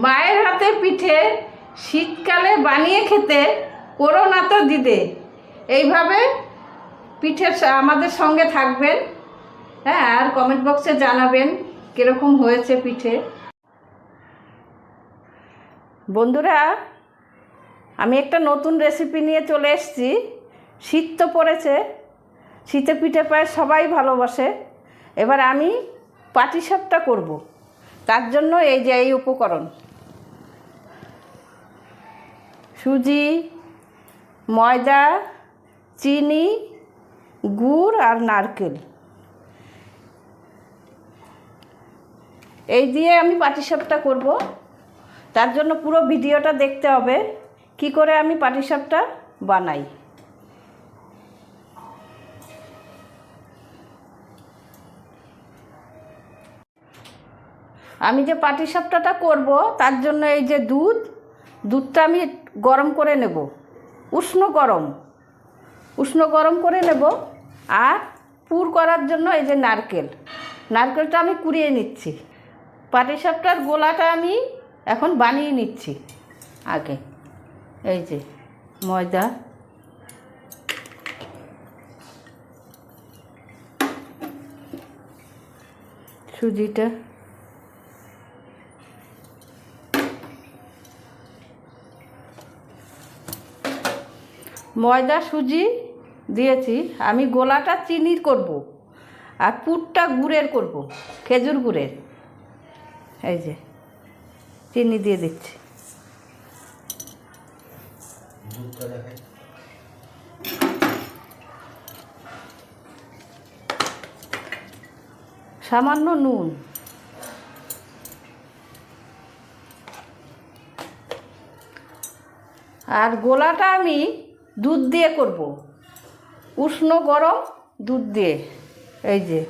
মায়ের হাতে পিঠে শীতকালে বানিয়ে খেতে করো না তো দিদে। এইভাবে পিঠের আমাদের সঙ্গে থাকবেন, হ্যাঁ, আর কমেন্ট বক্সে জানাবেন কীরকম হয়েছে পিঠে। বন্ধুরা, আমি একটা নতুন রেসিপি নিয়ে চলে এসেছি। শীত তো পড়েছে, শীতে পিঠে প্রায় সবাই ভালোবাসে। এবার আমি পাটিসাপটা করব। তার জন্য এই যে এই উপকরণ: সুজি, ময়দা, চিনি, গুড় আর নারকেল, এই দিয়ে আমি পাটিসাপটা করব। তার জন্য পুরো ভিডিওটা দেখতে হবে কি করে আমি পাটিসাপটা বানাই। আমি যে পাটিসাপটাটা করব তার জন্য এই যে দুধটা আমি গরম করে নেব, উষ্ণ গরম করে নেব। আর পুর করার জন্য এই যে নারকেলটা আমি কুড়িয়ে নিচ্ছি। পাটিসাপটার গোলাটা আমি এখন বানিয়ে নিচ্ছি। আগে এই যে ময়দা, সুজিটা, ময়দা সুজি দিয়েছি। আমি গোলাটা চিনির করব আর পুরটা গুড়ের করব, খেজুর গুড়ের। এই যে চিনি দিয়ে দিচ্ছি। সামান্য নুন, আর গোলাটা আমি দুধ দিয়ে করব, উষ্ণ গরম দুধ দিয়ে। এই যে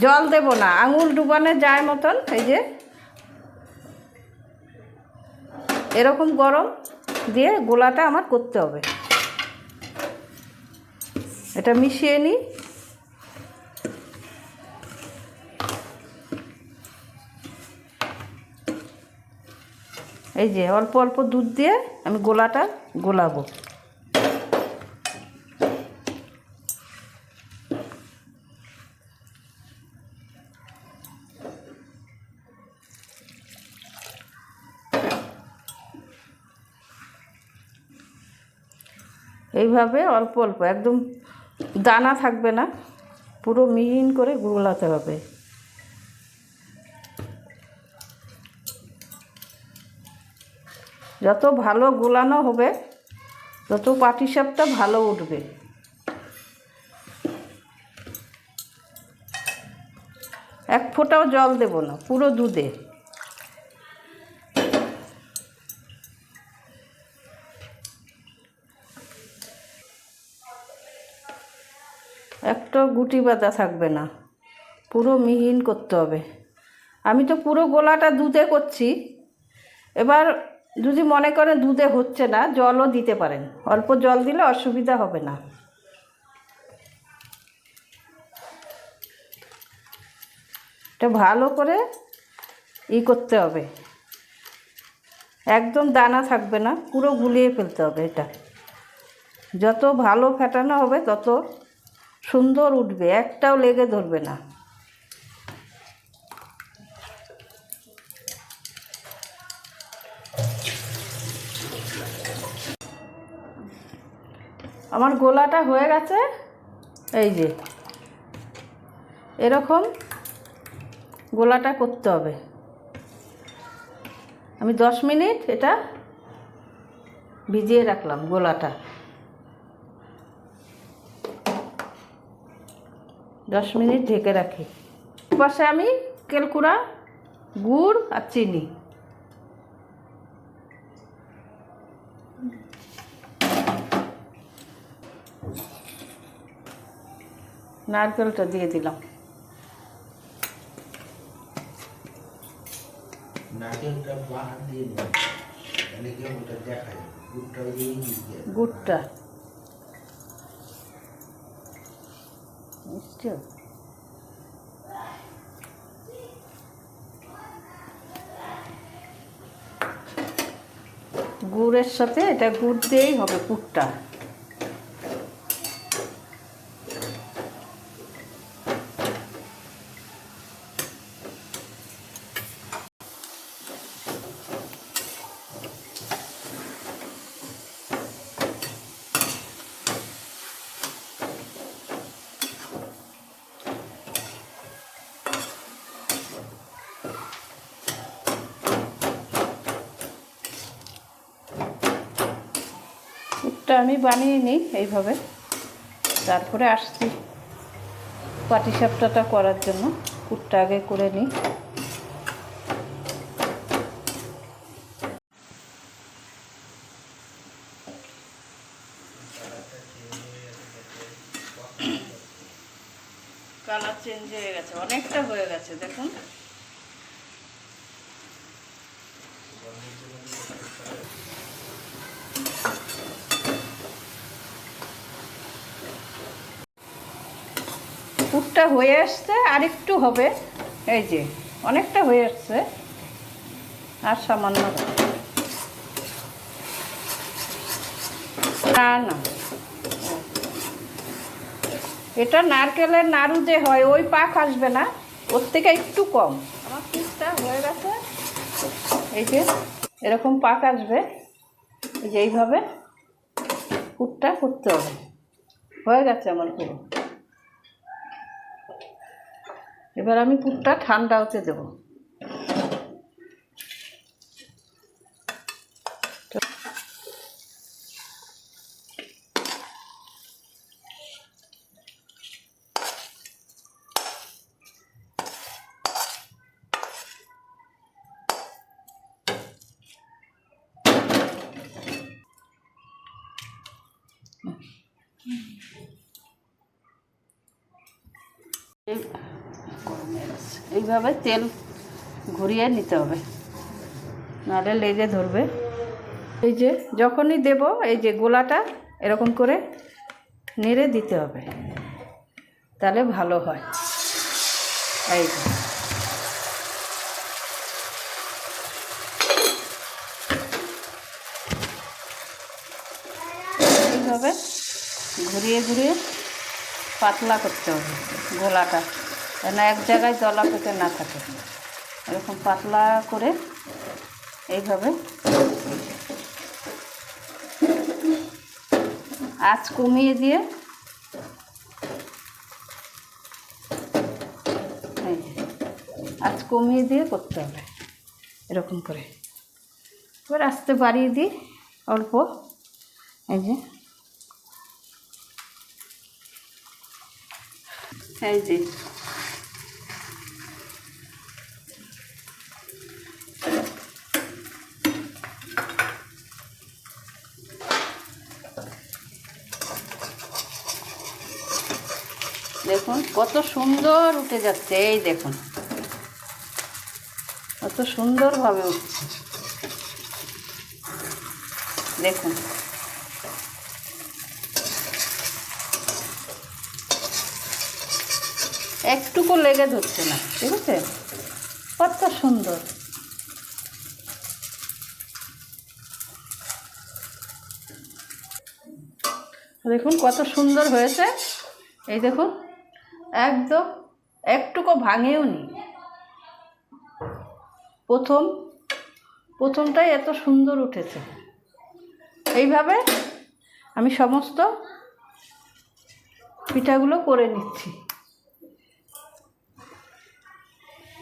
জল দেব না, আঙুল ডুবানো যায় মতন এই যে এরকম গরম দিয়ে গোলাটা আমার করতে হবে। এটা মিশিয়ে নিই। এই যে অল্প অল্প দুধ দিয়ে আমি গোলাটা গোলাবো। এইভাবে অল্প অল্প, একদম দানা থাকবে না, পুরো মিহিন করে গোলাতে হবে। যত ভালো গোলানো হবে তত পাটিসাপটা ভালো উঠবে। এক ফোঁটাও জল দেব না, পুরো দুধে। একটা গুটি বাঁধা থাকবে না, পুরো মিহিন করতে হবে। আমি তো পুরো গোলাটা দুধে করছি। এবার যদি মনে করেন দুধে হচ্ছে না, জলও দিতে পারেন, অল্প জল দিলে অসুবিধা হবে না। এটা ভালো করে করতে হবে, একদম দানা থাকবে না, পুরো গুলিয়ে ফেলতে হবে। এটা যত ভালো ফেটানো হবে তত সুন্দর উঠবে, একটাও লেগে ধরবে না। আমার গোলাটা হয়ে গেছে। এই যে এরকম গোলাটা করতে হবে। আমি 10 মিনিট এটা ভিজিয়ে রাখলাম গোলাটা। 10 মিনিট ঢেকে রাখি। পাশে আমি কেলকুড়া, গুড় আর চিনি, নারকেলটা দিয়ে দিলাম। গুড়টা বুঝছো? গুড়ের সাথে এটা গুড় দিয়েই হবে পুরটা। পুরটা আমি বানিয়ে নিই এইভাবে, তারপরে আসছি পাটিসাপটাটা করার জন্য। পুরটা আগে করে নিই। কালার চেঞ্জ হয়ে গেছে, অনেকটা হয়ে গেছে দেখুন। পুরটা হয়ে আসছে, আর একটু হবে। এই যে অনেকটা হয়ে আসছে, আর সামান্য। না না, এটা নারকেলের নাড়ু যে হয় ওই পাক আসবে না, ওর থেকে একটু কম। আমার পুরটা হয়ে গেছে, এই যে এরকম পাক আসবে। এই যে এইভাবে পুরটা করতে হবে। হয়ে গেছে আমার পুরো। এবার আমি পুরটা ঠান্ডা হতে দেব। এইভাবে তেল ঘুরিয়ে নিতে হবে, নাহলে লেগে ধরবে। এই যে যখনই দেব, এই যে গোলাটা এরকম করে নেড়ে দিতে হবে, তাহলে ভালো হয়। এই যে এইভাবে ঘুরিয়ে ঘুরিয়ে পাতলা করতে হবে গোলাটা, যেন এক জায়গায় দলা পেকে না থাকে। এরকম পাতলা করে এইভাবে আঁচ কমিয়ে দিয়ে, আঁচ কমিয়ে দিয়ে করতে হবে এরকম করে। এবার আস্তে বাড়িয়ে দিই অল্প। এই যে এই যে দেখুন কত সুন্দর উঠে যাচ্ছে। এই দেখুন কত সুন্দরভাবে উঠছে, দেখুন। একটুকু লেগে ধরছে না, ঠিক আছে? কত সুন্দর। দেখুন কত সুন্দর হয়েছে। এই দেখুন একদম একটুকু ভাঙেও নি। প্রথমটাই এত সুন্দর উঠেছে। এইভাবে আমি সমস্ত পিঠাগুলো করে নিচ্ছি।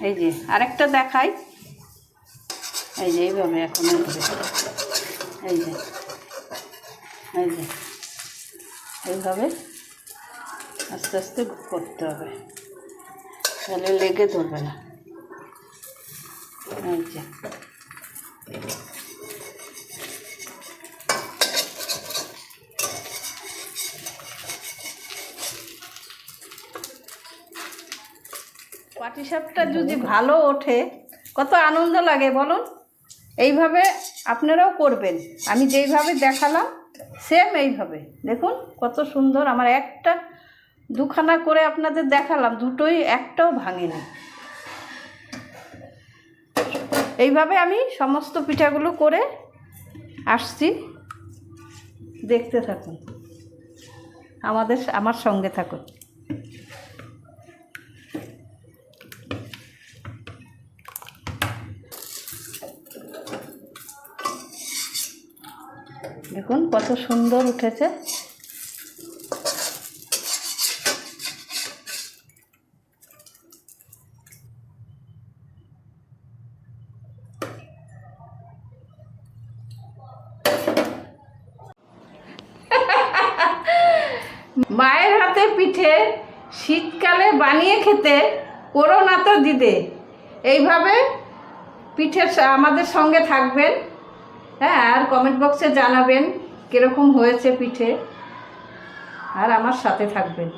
এই যে আরেকটা দেখাই। এই যে এইভাবে এখন এই যে এই যে এইভাবে আস্তে আস্তে করতে হবে, তাহলে লেগে ধরবে না। এই যে পাটিসাপটা যদি ভালো ওঠে কত আনন্দ লাগে বলুন। এইভাবে আপনারাও করবেন, আমি যেইভাবে দেখালাম সেম এইভাবে। দেখুন কত সুন্দর। আমার একটা দুখানা করে আপনাদের দেখালাম, দুটোই একটাও ভাঙেনি। এইভাবে আমি সমস্ত পিঠাগুলো করে আসছি, দেখতে থাকুন, আমার সঙ্গে থাকুন। দেখুন কত সুন্দর উঠেছে। মায়ের হাতে পিঠে শীতকালে বানিয়ে খেতে করো না তো দিদে। এইভাবে পিঠে আমাদের সঙ্গে থাকবেন, হ্যাঁ, আর কমেন্ট বক্সে জানাবেন কীরকম হয়েছে পিঠে, আর আমার সাথে থাকবেন।